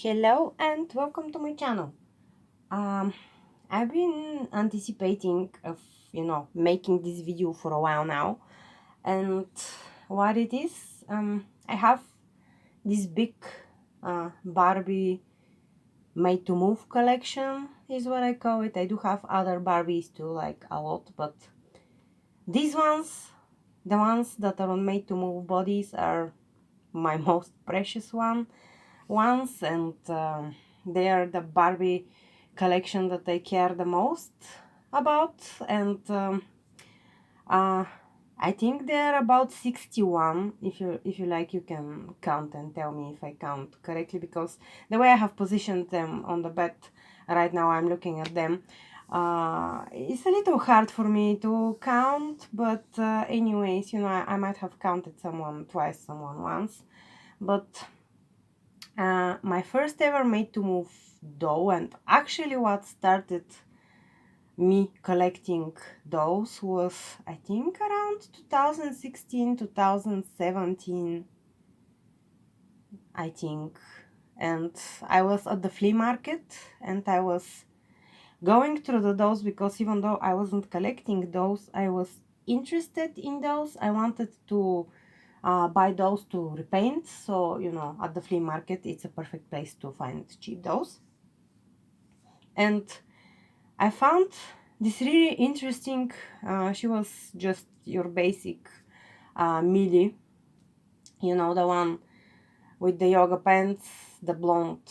Hello and welcome to my channel. Um, I've been anticipating of making this video for a while now, and what it is, I have this big Barbie made to move collection is what I call it. I do have other Barbies too, like a lot, but these ones, the ones that are on made to move bodies, are my most precious ones, and they are the Barbie collection that I care the most about. And uh, I think they're about 61. If you like, you can count and tell me if I count correctly, because the way I have positioned them on the bed right now, I'm looking at them. It's a little hard for me to count, but anyways, I might have counted someone twice, someone once, but my first ever made to move doll, and actually what started me collecting dolls was, I think, around 2016, 2017, I think. And I was at the flea market and I was going through the dolls, because even though I wasn't collecting dolls, I was interested in dolls. I wanted to buy dolls to repaint. So, at the flea market, it's a perfect place to find cheap dolls. And I found this really interesting. She was just your basic Millie, the one with the yoga pants, the blonde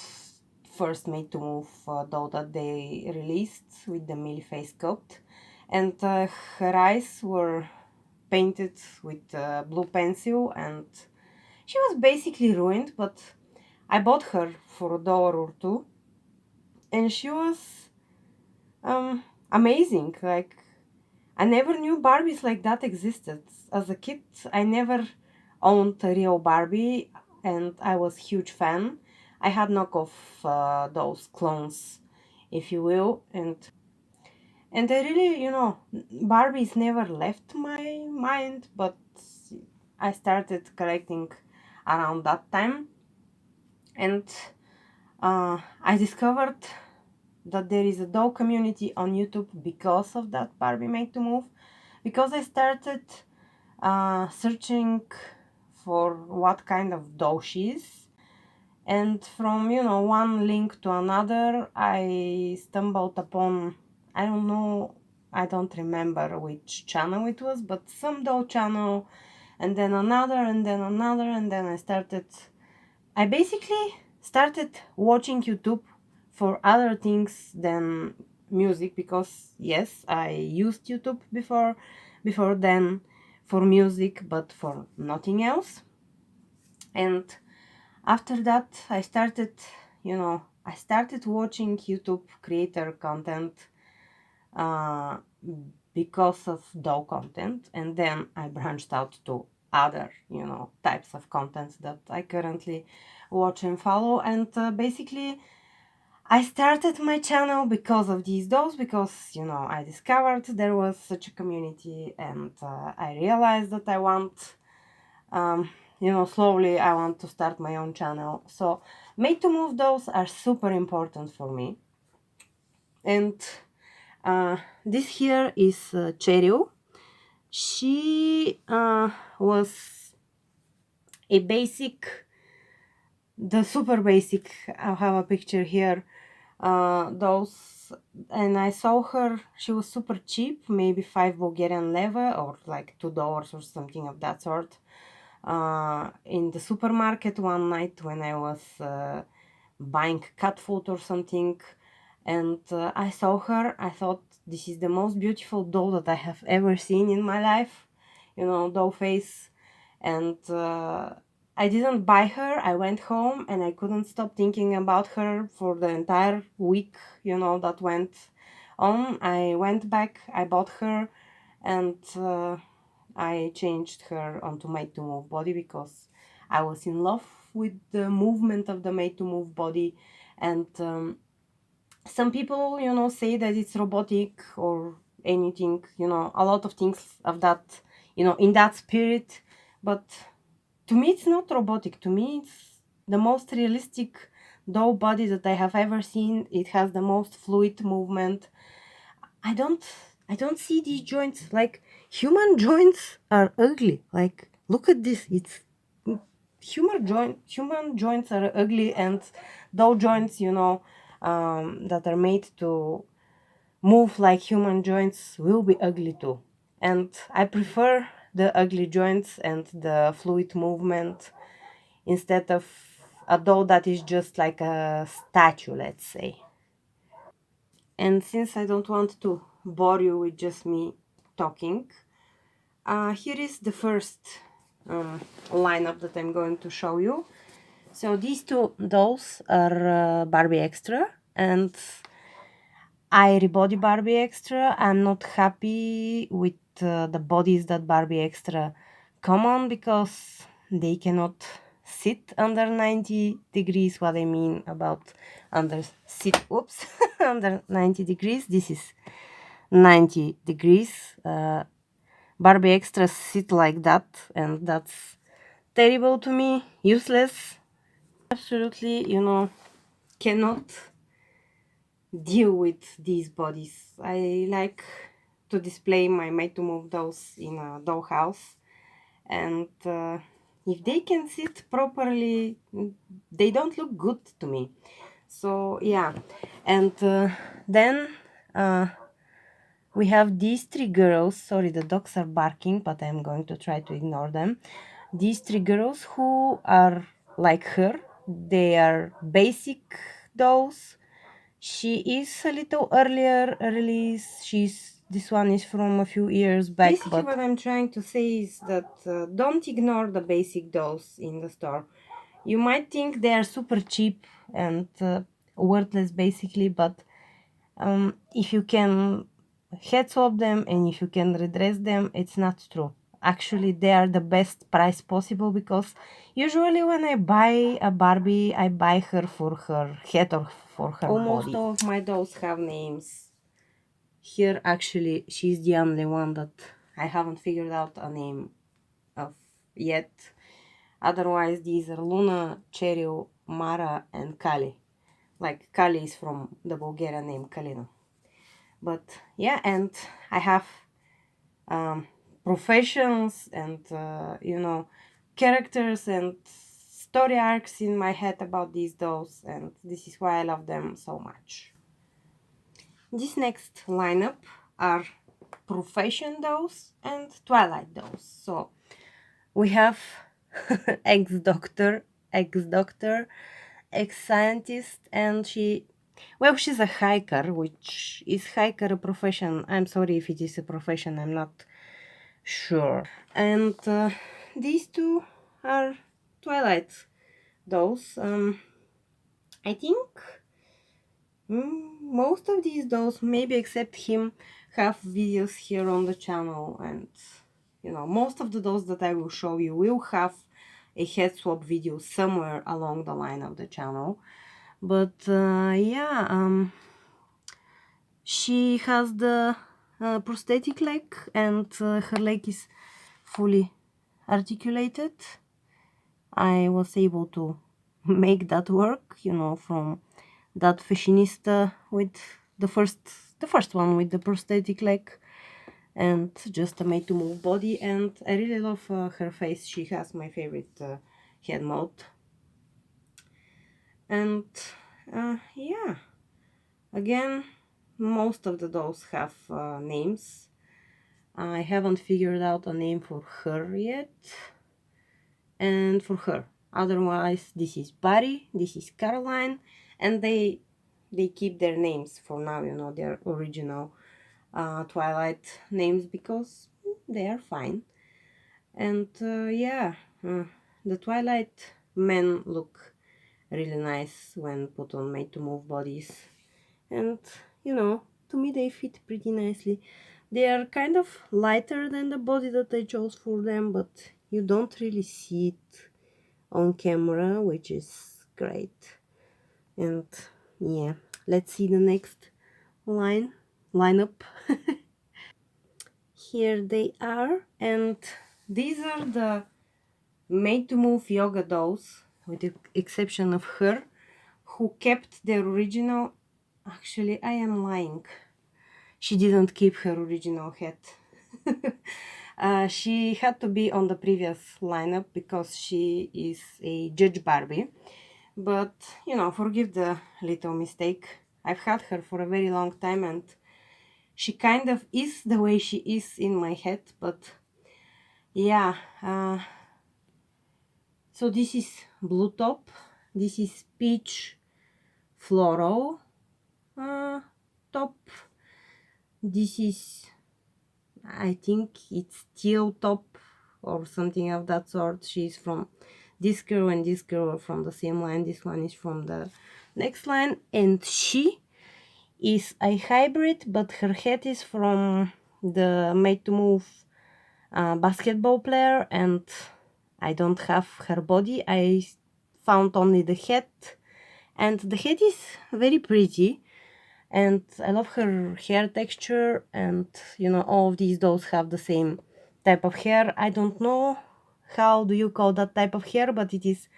first made to move doll that they released with the Millie face coat. And her eyes were painted with blue pencil, and she was basically ruined, but I bought her for $1 or two, and she was amazing. Like, I never knew Barbies like that existed. As a kid, I never owned a real Barbie, and I was huge fan. I had knockoff those clones, if you will, and I really, Barbies never left my mind, but I started collecting around that time, and I discovered that there is a doll community on YouTube because of that Barbie Made to Move, because I started searching for what kind of doll she is, and from one link to another, I stumbled upon, I don't know, I don't remember which channel it was, but some doll channel, and then another, and then another, and then I basically started watching YouTube for other things than music, because yes, I used YouTube before then for music, but for nothing else. And after that, I started watching YouTube creator content uh, because of doll content, and then I branched out to other types of content that I currently watch and follow. And basically, I started my channel because of these dolls, because I discovered there was such a community, and I realized that I want slowly I want to start my own channel. So made to move dolls are super important for me. And this here is Cheryl. She was a basic, the super basic. I have a picture here. Those, and I saw her. She was super cheap, maybe 5 Bulgarian leva, or like $2 or something of that sort. In the supermarket one night when I was buying cat food or something, and I saw her. I thought, this is the most beautiful doll that I have ever seen in my life, doll face. And I didn't buy her. I went home and I couldn't stop thinking about her for the entire week, that went on. I went back, I bought her, and I changed her onto made to move body, because I was in love with the movement of the made to move body. And some people, say that it's robotic or anything, a lot of things of that, in that spirit. But to me, it's not robotic. To me, it's the most realistic doll body that I have ever seen. It has the most fluid movement. I don't see these joints. Like, human joints are ugly. Like, look at this. It's human joints are ugly, and doll joints, that are made to move like human joints will be ugly too. And I prefer the ugly joints and the fluid movement instead of a doll that is just like a statue, let's say. And since I don't want to bore you with just me talking, here is the first lineup that I'm going to show you. So these two dolls are Barbie Extra, and I rebody Barbie Extra. I'm not happy with the bodies that Barbie Extra come on because they cannot sit under 90 degrees. What I mean about under sit, oops, under 90 degrees. This is 90 degrees. Barbie Extras sit like that, and that's terrible to me, useless. Absolutely, cannot deal with these bodies. I like to display my made to move dolls in a dollhouse, and if they can sit properly, they don't look good to me. So yeah, and then we have these three girls. Sorry, the dogs are barking, but I'm going to try to ignore them. These three girls who are like her. They are basic dolls. She is a little earlier release. This one is from a few years back. Basically, what I'm trying to say is that don't ignore the basic dolls in the store. You might think they are super cheap and worthless, basically, but if you can head swap them and if you can redress them, it's not true. Actually, they are the best price possible because usually when I buy a Barbie, I buy her for her head or for her Almost body. All of my dolls have names. Here, actually, she's the only one that I haven't figured out a name of yet. Otherwise, these are Luna, Cheryl, Mara, and Kali. Like, Kali is from the Bulgarian name Kalina. But yeah, and I have professions and characters and story arcs in my head about these dolls, and this is why I love them so much. This next lineup are profession dolls and Twilight dolls. So we have ex-doctor, ex-scientist, and she's a hiker, which is hiker a profession? I'm sorry if it is a profession, I'm not sure. And these two are Twilight dolls. I think most of these dolls, maybe except him, have videos here on the channel, and most of the dolls that I will show you will have a head swap video somewhere along the line of the channel. But yeah, she has the prosthetic leg, and her leg is fully articulated. I was able to make that work, from that fashionista with the first one with the prosthetic leg and just a made to move body. And I really love her face. She has my favorite head mode. And yeah, again, most of the dolls have names. I haven't figured out a name for her yet. And for her, otherwise, this is Barry, this is Caroline, and they keep their names for now, their original Twilight names, because they are fine. And yeah, the Twilight men look really nice when put on made to move bodies, and to me they fit pretty nicely. They are kind of lighter than the body that I chose for them, but you don't really see it on camera, which is great. And yeah, let's see the next lineup. Here they are, and these are the made to move yoga dolls, with the exception of her, who kept the original. Actually, I am lying. She didn't keep her original hat. She had to be on the previous lineup because she is a Judge Barbie. But, you know, forgive the little mistake. I've had her for a very long time and she kind of is the way she is in my head. But yeah, so this is blue top. This is peach floral top. This is, I think it's teal top or something of that sort. She's from this girl and this girl are from the same line. This one is from the next line, and she is a hybrid, but her head is from the Made to Move basketball player, and I don't have her body. I found only the head, and the head is very pretty. And I love her hair texture, and you know, all of these dolls have the same type of hair. I don't know how do you call that type of hair, but it is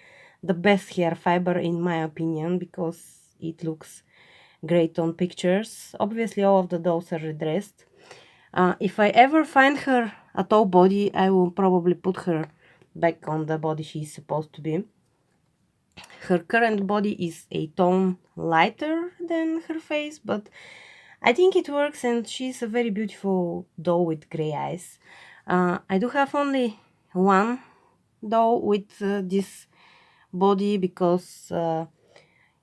the best hair fiber in my opinion because it looks great on pictures. Obviously all of the dolls are redressed. If I ever find her a tall body, I will probably put her back on the body she's supposed to be. Her current body is a tone lighter than her face, but I think it works, and she's a very beautiful doll with gray eyes. I do have only one doll with this body because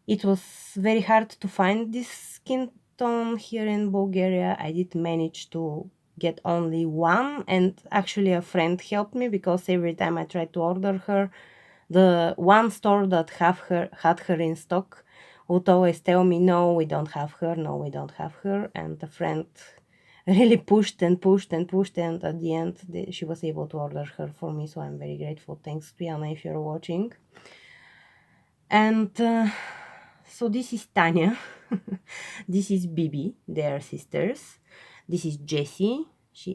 it was very hard to find this skin tone here in Bulgaria. I did manage to get only one, and actually a friend helped me because every time I tried to order her, the one store that had her in stock would always tell me, no, we don't have her, no, we don't have her. And the friend really pushed and pushed and pushed, and at the end she was able to order her for me, so I'm very grateful. Thanks, Piana, if you're watching. And so this is Tanya. This is Bibi, they are sisters. This is Jessie.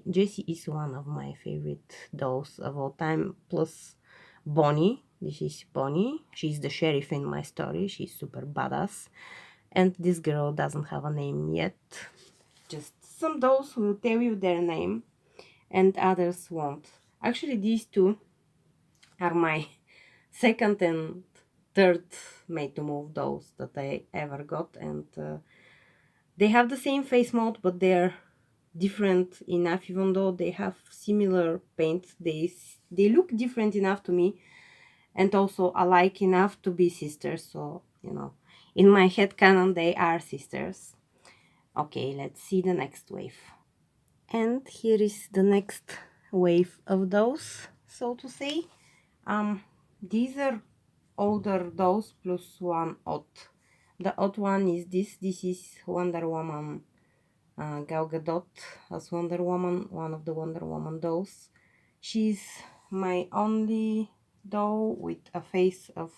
Jessie is one of my favorite dolls of all time, plus Bonnie. This is Bonnie. She's the sheriff in my story. She's super badass. And this girl doesn't have a name yet. Just some dolls will tell you their name and others won't. Actually, these two are my second and third Made to Move dolls that I ever got, and they have the same face mold, but they're different enough. Even though they have similar paint, they look different enough to me, and also alike enough to be sisters. So, you know, in my head canon they are sisters. Okay, let's see the next wave. And here is the next wave of those, so to say. These are older dolls plus one odd. The odd one is this. This is Wonder Woman, Gal Gadot as Wonder Woman, one of the Wonder Woman dolls. She's my only doll with a face of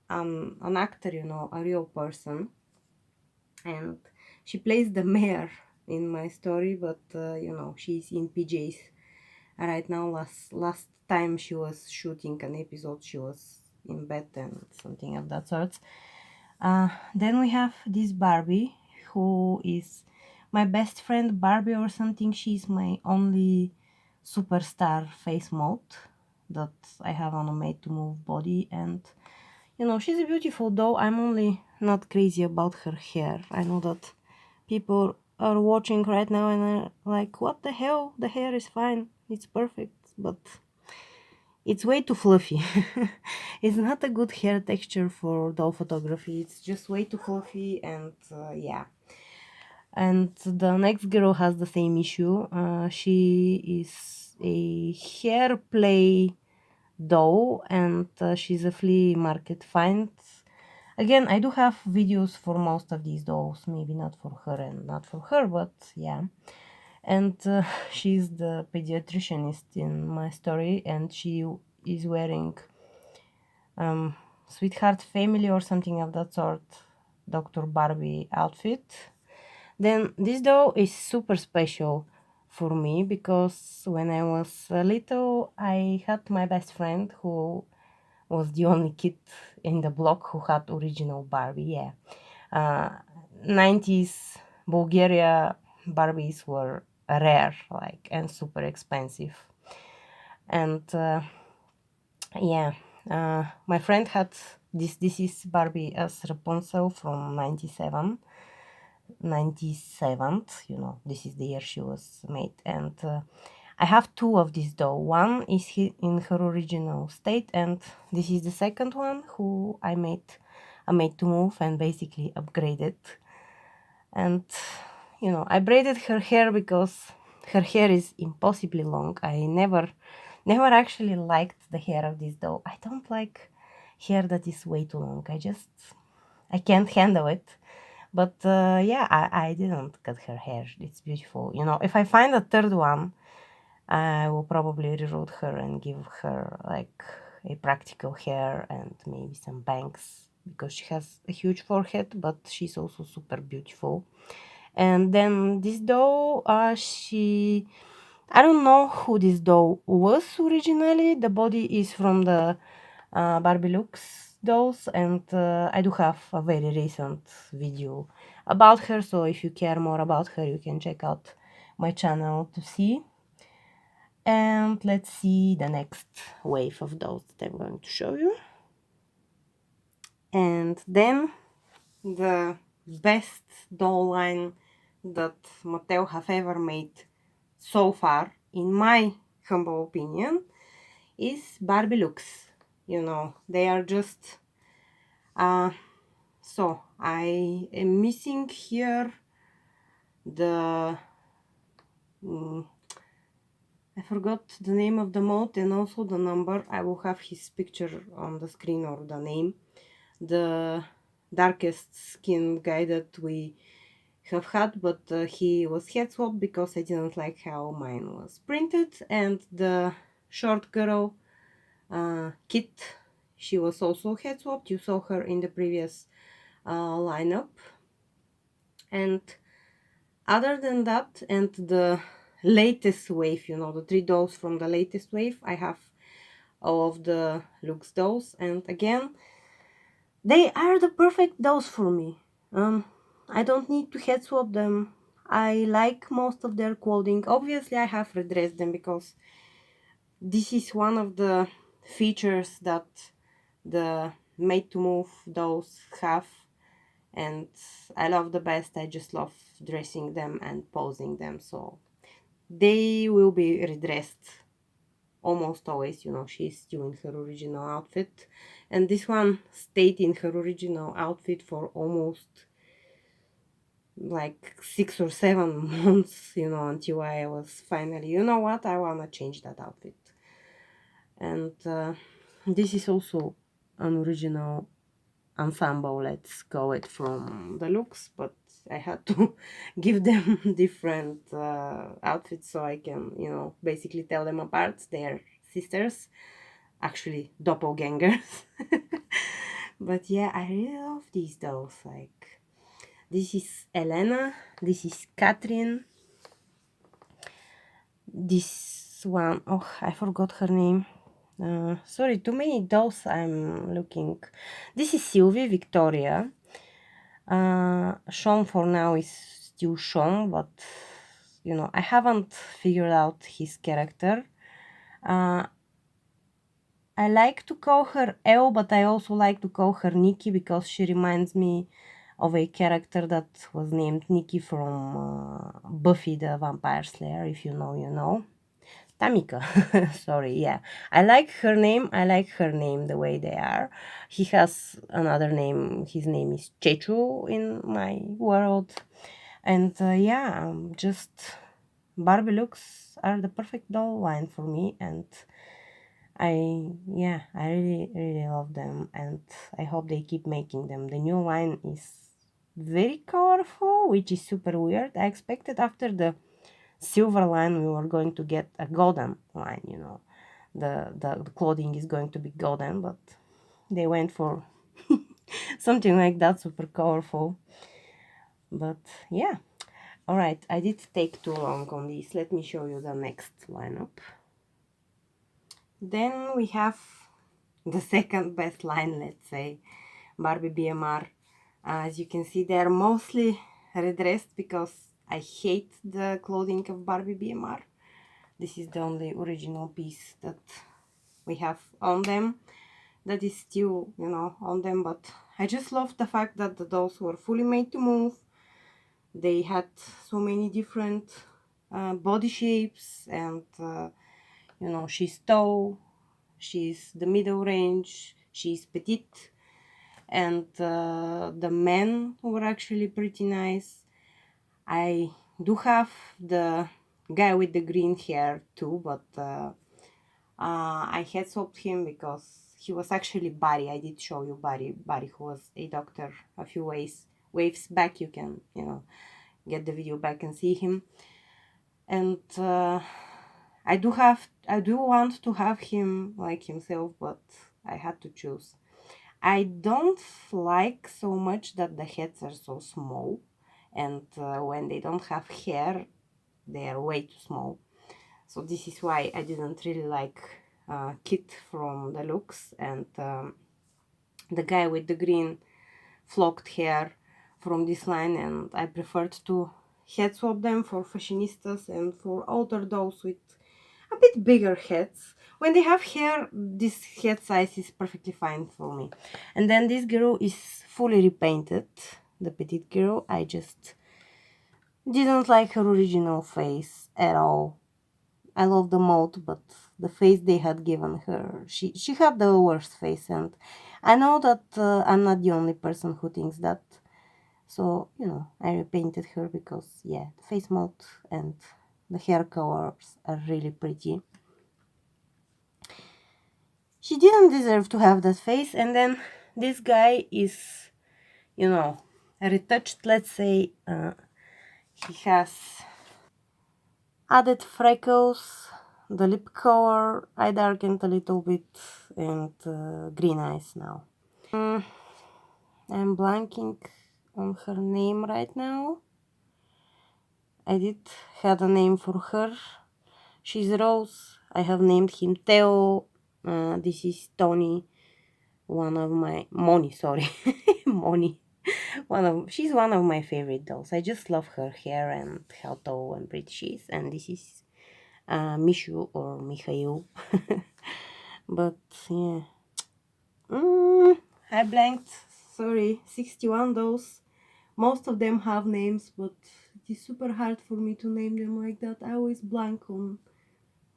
an actor, you know, a real person. And she plays the mayor in my story, but you know, she's in PJs right now. Last time she was shooting an episode, she was in bed and something of that sort. Then we have this Barbie, who is my best friend Barbie or something. She's my only superstar face mold that I have on a Made to Move body, and you know, she's a beautiful doll. I'm only not crazy about her hair. I know that people are watching right now and are like, what the hell? The hair is fine, it's perfect, but it's way too fluffy. It's not a good hair texture for doll photography. It's just way too fluffy, and yeah. And the next girl has the same issue. She is a hair play doll, and she's a flea market find. Again, I do have videos for most of these dolls, maybe not for her and not for her, but yeah. And she's the pediatricianist in my story, and she is wearing Sweetheart Family or something of that sort, Dr. Barbie outfit. Then this doll is super special for me because when I was little, I had my best friend who was the only kid in the block who had original Barbie. Yeah, 90s Bulgaria Barbies were rare, like, and super expensive. And yeah, my friend had this is Barbie as Rapunzel from 97th, this is the year she was made. And I have two of these though. One is in her original state, and this is the second one who I made to move and basically upgraded. And I braided her hair because her hair is impossibly long. I never actually liked the hair of this doll. I don't like hair that is way too long. I can't handle it. But yeah, I didn't cut her hair. It's beautiful. If I find a third one, I will probably reroute her and give her like a practical hair and maybe some bangs, because she has a huge forehead, but she's also super beautiful. And then this doll, I don't know who this doll was originally. The body is from the Barbie Looks dolls, and I do have a very recent video about her, so if you care more about her, you can check out my channel to see. And let's see the next wave of dolls that I'm going to show you. And then the best doll line that Mattel have ever made so far, in my humble opinion, is Barbie Looks. They are just so I am missing here the I forgot the name of the mode and also the number. I will have his picture on the screen, or the name. The darkest skin guy that we have had, but he was head swapped because I didn't like how mine was printed. And the short girl, Kit, she was also head swapped. You saw her in the previous lineup. And other than that, and the latest wave, the three dolls from the latest wave, I have all of the Looks dolls, and again, they are the perfect dolls for me. I don't need to head swap them. I like most of their clothing. Obviously, I have redressed them because this is one of the features that the made to move dolls have, and I love the best. I just love dressing them and posing them, so they will be redressed almost always. She's still in her original outfit, and this one stayed in her original outfit for almost like 6 or 7 months, until I was finally, what, I wanna change that outfit. And this is also an original ensemble, let's call it, from the Looks, but I had to give them different outfits so I can, basically tell them apart. They're sisters, actually doppelgangers. But yeah, I really love these dolls. Like, this is Elena, this is Catherine, this one, oh, I forgot her name. Sorry, too many dolls I'm looking. This is Sylvie, Victoria. Sean for now is still Sean, but I haven't figured out his character. I like to call her Elle, but I also like to call her Nikki because she reminds me of a character that was named Nikki from Buffy the Vampire Slayer. If you know, you know. Tamika. Sorry, yeah. I like her name. I like her name the way they are. He has another name. His name is Chechu in my world. And yeah, just Barbie Looks are the perfect doll line for me. And I really, really love them. And I hope they keep making them. The new line is very colorful, which is super weird. I expected after the silver line we were going to get a golden line. The clothing is going to be golden, but they went for something like that, super colorful. But yeah, all right, I did take too long on this. Let me show you the next lineup. Then we have the second best line, let's say, Barbie Bmr. As you can see, they're mostly redressed because I hate the clothing of Barbie Bmr. This is the only original piece that we have on them that is still, on them, but I just love the fact that the dolls were fully made to move. They had so many different body shapes, and she's tall, she's the middle range, she's petite, and the men were actually pretty nice. I do have the guy with the green hair too, but I had swapped him because he was actually Barry. I did show you Barry, who was a doctor a few waves back. You can, get the video back and see him. And I do want to have him like himself, but I had to choose. I don't like so much that the heads are so small, and when they don't have hair, they are way too small. So this is why I didn't really like Kit from the Looks, and the guy with the green flocked hair from this line, and I preferred to head swap them for Fashionistas and for older dolls with a bit bigger heads. When they have hair, this head size is perfectly fine for me. And then this girl is fully repainted, the petite girl. I just didn't like her original face at all. I love the mold, but the face they had given her, she had the worst face, and I know that I'm not the only person who thinks that. So, I repainted her because, yeah, the face mold and the hair colors are really pretty. She didn't deserve to have that face, and then this guy is, retouched, let's say. He has added freckles, the lip color I darkened a little bit, and green eyes now. I'm blanking on her name right now. I did had a name for her. She's Rose. I have named him Theo. This is Tony, one of my Moni. Sorry, Moni. She's one of my favorite dolls. I just love her hair and how tall and pretty she is. And this is Mishu or Mikhail. But yeah, I blanked. Sorry, 61 dolls. Most of them have names, but it is super hard for me to name them like that. I always blank on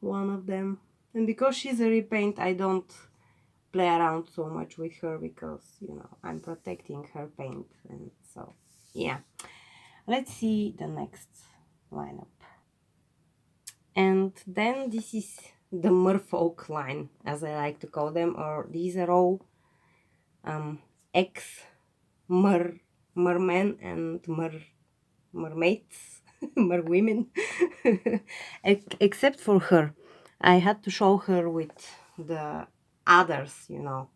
one of them. And because she's a repaint, I don't play around so much with her because, I'm protecting her paint. And so, yeah. Let's see the next lineup. And then this is the Merfolk line, as I like to call them, or these are all mermen and mermaids, merwomen, except for her. I had to show her with the others,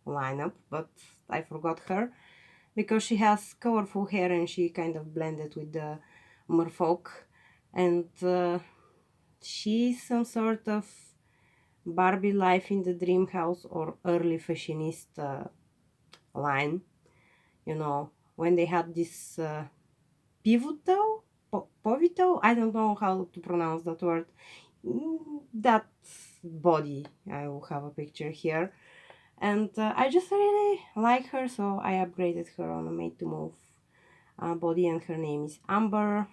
lineup, but I forgot her because she has colorful hair and she kind of blended with the merfolk, and she's some sort of Barbie life in the dream house or early fashionista line, when they had this pivotal, pivotal, I don't know how to pronounce that word, that body. I will have a picture here, and I just really like her, so I upgraded her on a made to move body, and her name is Amber.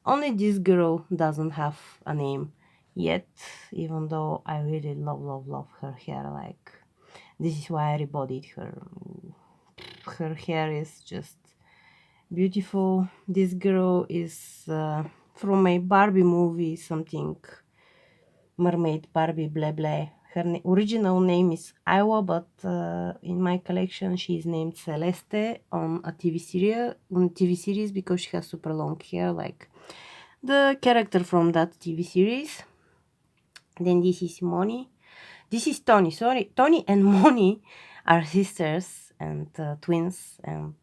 Only this girl doesn't have a name yet, even though I really love her hair. Like, this is why I rebodied her. Her hair is just beautiful. This girl is from a Barbie movie, something mermaid Barbie blah blah. Her original name is Iowa, but in my collection she is named Celeste on a TV series because she has super long hair, like the character from that TV series. Then this is Moni. This is Tony. Sorry, Tony and Moni are sisters and twins, and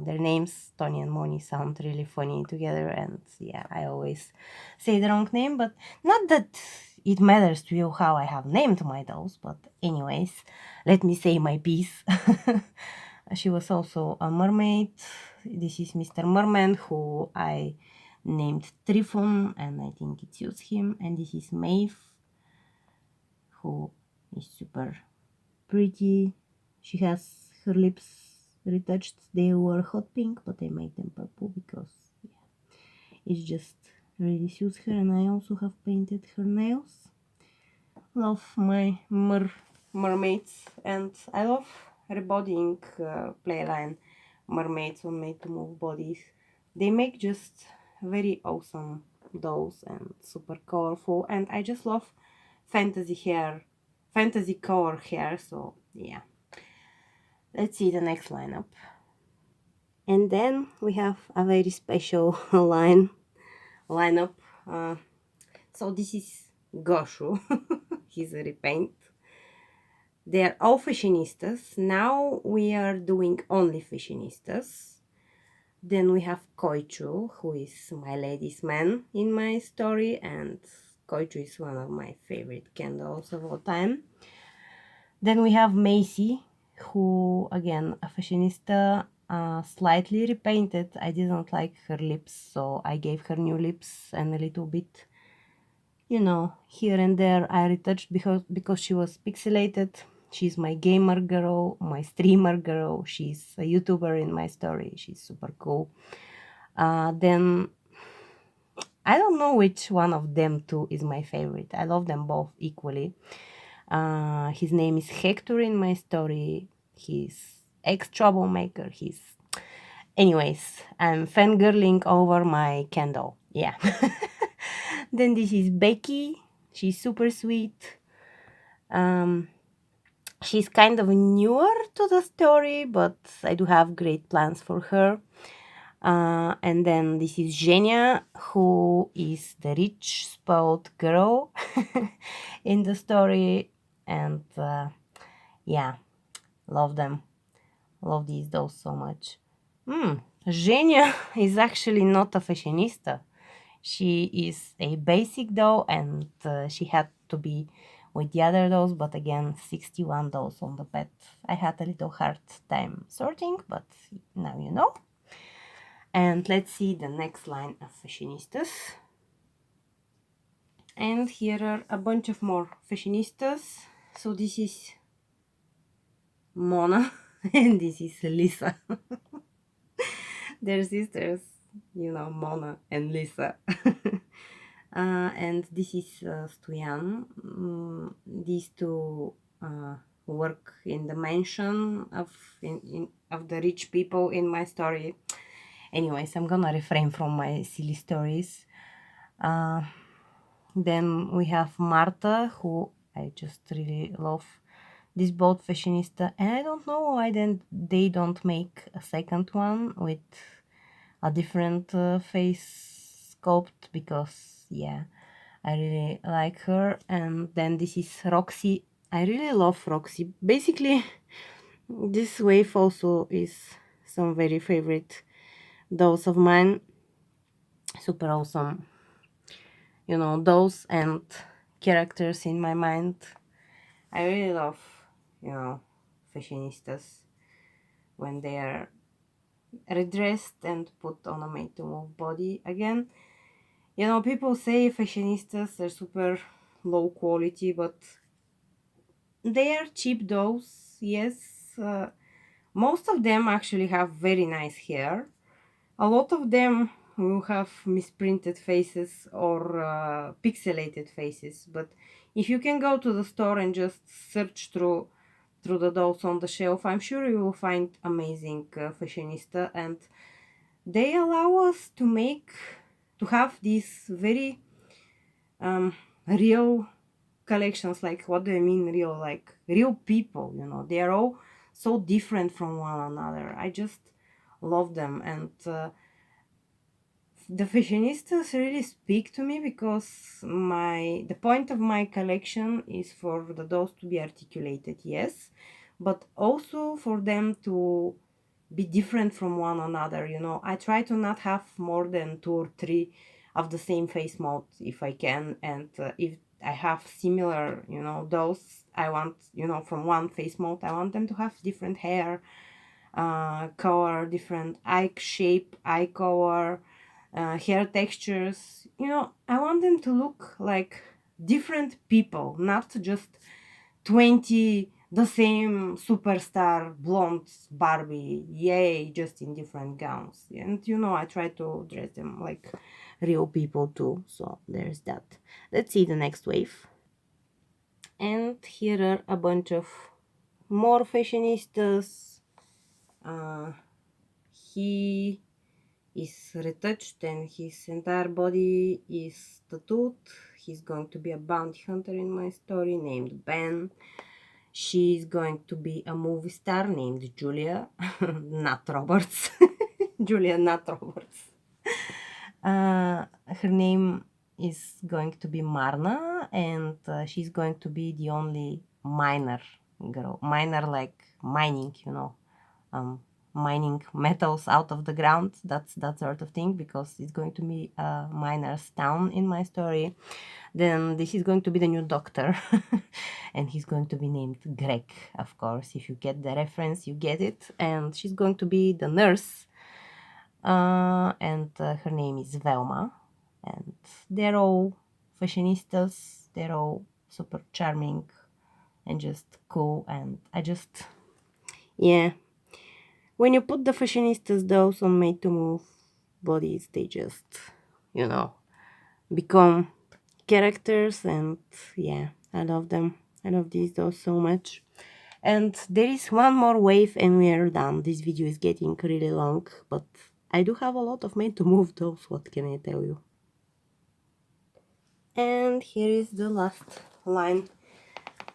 their names, Tony and Moni, sound really funny together. And yeah, I always say the wrong name, but not that it matters to you how I have named my dolls, but anyways, let me say my piece. She was also a mermaid. This is Mr. Merman, who I named Trifon, and I think it suits him. And this is Maeve, who is super pretty. She has her lips retouched. They were hot pink, but I made them purple because it just really suits her. And I also have painted her nails. Love my mermaids, and I love rebodying playline mermaids on made to move bodies. They make just very awesome dolls and super colorful, and I just love fantasy hair, fantasy color hair. So yeah, let's see the next lineup. And then we have a very special lineup. So this is Goshu. He's a repaint. They're all fashionistas. Now we are doing only fashionistas. Then we have Koichu, who is my ladies' man in my story, and Koichu is one of my favorite candles of all time. Then we have Macy, who again a fashionista, slightly repainted. I didn't like her lips, so I gave her new lips and a little bit, you know, here and there I retouched because she was pixelated. She's my gamer girl, my streamer girl. She's a YouTuber in my story. She's super cool. Then I don't know which one of them two is my favorite. I love them both equally. His name is Hector in my story. He's ex-troublemaker. Anyways, I'm fangirling over my candle. Yeah. Then this is Becky. She's super sweet. She's kind of newer to the story, but I do have great plans for her. And then this is Zhenya, who is the rich, spoiled girl in the story. And yeah, love them. Love these dolls so much. Zhenya is actually not a fashionista. She is a basic doll, and she had to be with the other dolls, but again, 61 dolls on the bed. I had a little hard time sorting, but now you know. And let's see the next line of fashionistas. And here are a bunch of more fashionistas. So this is Mona and this is Lisa. They're sisters, you know, Mona and Lisa. And this is Stoyan. These two work in the mansion of the rich people in my story. Anyways, I'm gonna refrain from my silly stories. Then we have Marta, who I just really love. This both fashionista, and I don't know why then they don't make a second one with a different face sculpt, because yeah, I really like her. And then this is Roxy. I really love Roxy. Basically, this wave also is some very favorite dolls of mine. Super awesome, you know, dolls and characters in my mind. I really love, you know, fashionistas when they are redressed and put on a made to move body. Again, you know, people say fashionistas are super low quality, but they are cheap dolls, yes. Most of them actually have very nice hair. A lot of them will have misprinted faces or pixelated faces, but if you can go to the store and just search through the dolls on the shelf, I'm sure you will find amazing fashionista, and they allow us to have these very real collections. Like, what do I mean real? Like real people, you know, they are all so different from one another. I just love them, and the fashionistas really speak to me, because the point of my collection is for the dolls to be articulated, yes, but also for them to be different from one another. You know, I try to not have more than 2 or 3 of the same face mode if I can, and if I have similar, those I want, from one face mold. I want them to have different hair color, different eye shape, eye color, hair textures. I want them to look like different people, not just 20 the same superstar blonde Barbie, yay, just in different gowns. And I try to dress them like real people too, so there's that. Let's see the next wave. And here are a bunch of more fashionistas. He is retouched and his entire body is tattooed. He's going to be a bounty hunter in my story named Ben. She's going to be a movie star named Julia, not Roberts. Julia, not Roberts. Her name is going to be Marna, and she's going to be the only miner girl. Miner like mining, mining metals out of the ground. That's that sort of thing, because it's going to be a miner's town in my story. Then this is going to be the new doctor, and he's going to be named Greg, of course. If you get the reference, you get it. And she's going to be the nurse, and her name is Velma. And they're all fashionistas. They're all super charming and just cool. And yeah. When you put the fashionistas dolls on made to move bodies, they just, become characters. And yeah, I love them. I love these dolls so much. And there is one more wave and we are done. This video is getting really long, but I do have a lot of made to move dolls, what can I tell you? And here is the last line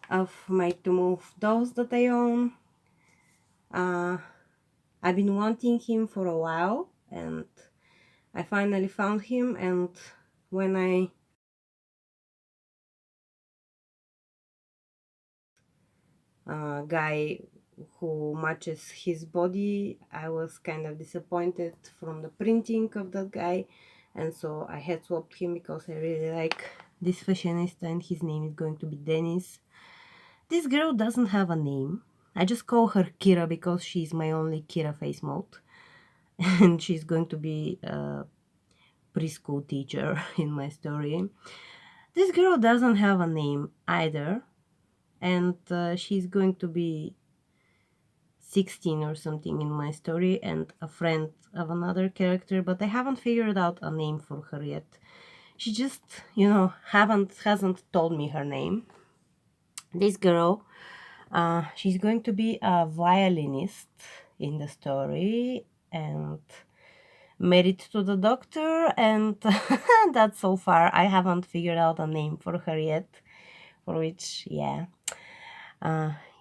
of made to move dolls that I own. I've been wanting him for a while, and I finally found him. And when I guy who matches his body, I was kind of disappointed from the printing of that guy, and so I had swapped him because I really like this fashionista, and his name is going to be Dennis. This girl doesn't have a name. I just call her Kira because she's my only Kira face mold. And she's going to be a preschool teacher in my story. This girl doesn't have a name either. And she's going to be 16 or something in my story, and a friend of another character, but I haven't figured out a name for her yet. She just, hasn't told me her name. This girl, she's going to be a violinist in the story and married to the doctor, and that's so far. I haven't figured out a name for her yet, for which, yeah.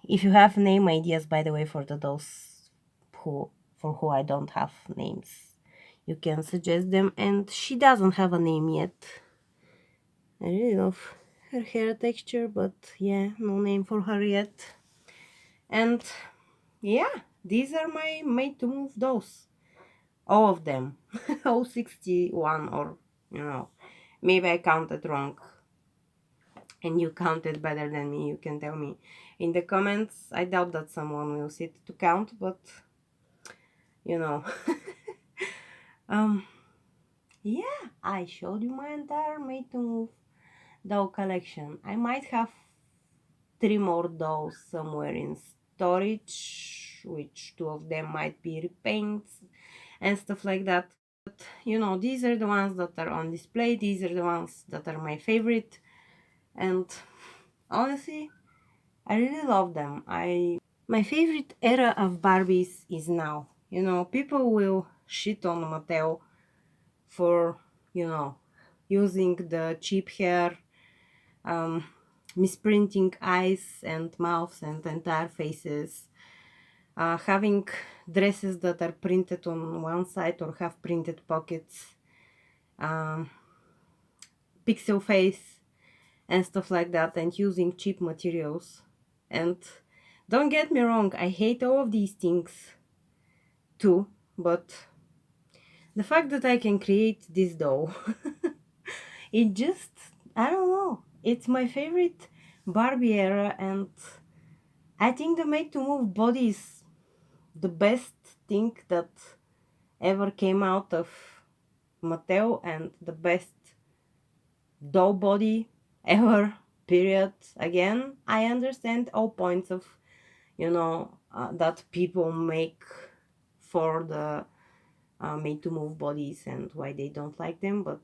If you have name ideas, by the way, for those for who I don't have names, you can suggest them. And she doesn't have a name yet. I really love her hair texture, but yeah, no name for her yet. And yeah, these are my made to move dolls. All of them. All 61, or maybe I counted wrong and you counted better than me. You can tell me in the comments. I doubt that someone will sit to count, but yeah, I showed you my entire made to move doll collection. I might have 3 more dolls somewhere in storage, which 2 of them might be repaints and stuff like that. But these are the ones that are on display. These are the ones that are my favorite, and honestly, I really love them. My favorite era of Barbies is now. People will shit on Mattel for, using the cheap hair, misprinting eyes and mouths and entire faces, having dresses that are printed on one side or have printed pockets, pixel face and stuff like that, and using cheap materials. And don't get me wrong, I hate all of these things too, but the fact that I can create this doll, it just, I don't know, It's my favorite Barbie era, and I think the made to move body is the best thing that ever came out of Mattel, and the best doll body ever, period. Again, I understand all points of, that people make for the made to move bodies and why they don't like them, but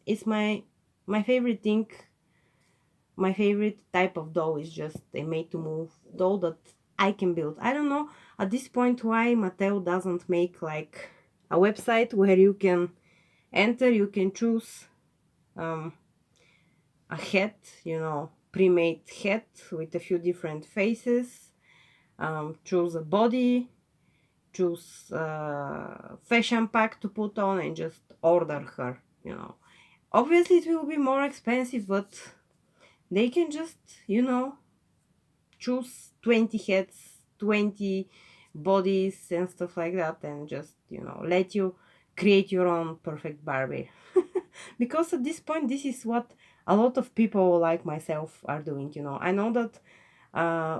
it's my favorite thing. My favorite type of doll is just a made to move doll that I can build. I don't know at this point why Mattel doesn't make like a website where you can enter, you can choose um, a head, pre-made head with a few different faces, choose a body, choose fashion pack to put on, and just order her. Obviously it will be more expensive, but they can just, choose 20 heads, 20 bodies and stuff like that, and just, let you create your own perfect Barbie. Because at this point, this is what a lot of people like myself are doing. I know that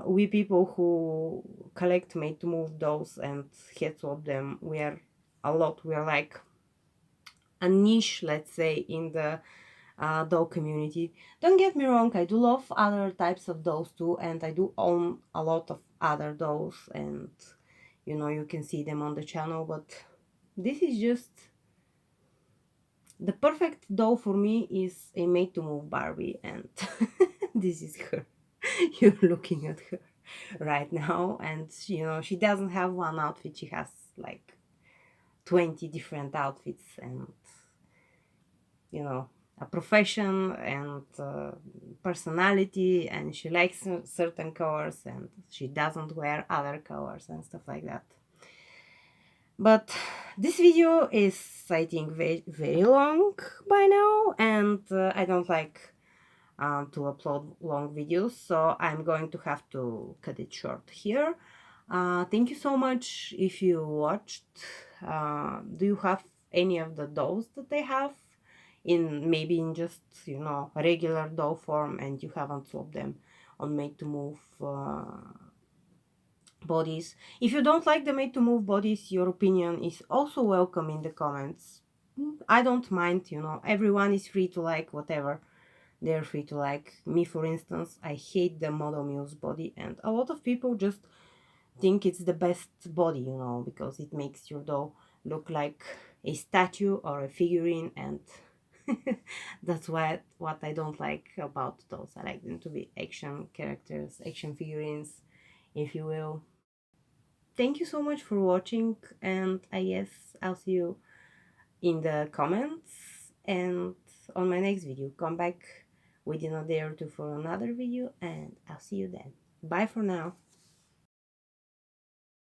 we people who collect made to move dolls and head swap them, we are like a niche, let's say, in the doll community. Don't get me wrong, I do love other types of dolls too, and I do own a lot of other dolls, and you can see them on the channel, but this is just the perfect doll for me. Is a made to move Barbie, and this is her. You're looking at her right now, and she doesn't have one outfit, she has like 20 different outfits, and a profession and personality, and she likes certain colors and she doesn't wear other colors and stuff like that. But this video is, I think, very, very long by now, and I don't like to upload long videos, so I'm going to have to cut it short here. Thank you so much if you watched. Do you have any of the dolls that they have maybe in just regular doll form, and you haven't swapped them on made to move bodies? If you don't like the made to move bodies, your opinion is also welcome in the comments. I don't mind, everyone is free to like whatever they're free to like. Me, for instance, I hate the Model Muse body, and a lot of people just think it's the best body, because it makes your doll look like a statue or a figurine, and that's what I don't like about dolls. I like them to be action characters, action figurines, if you will. Thank you so much for watching, and I guess I'll see you in the comments and on my next video. Come back within a day or two for another video, and I'll see you then. Bye for now.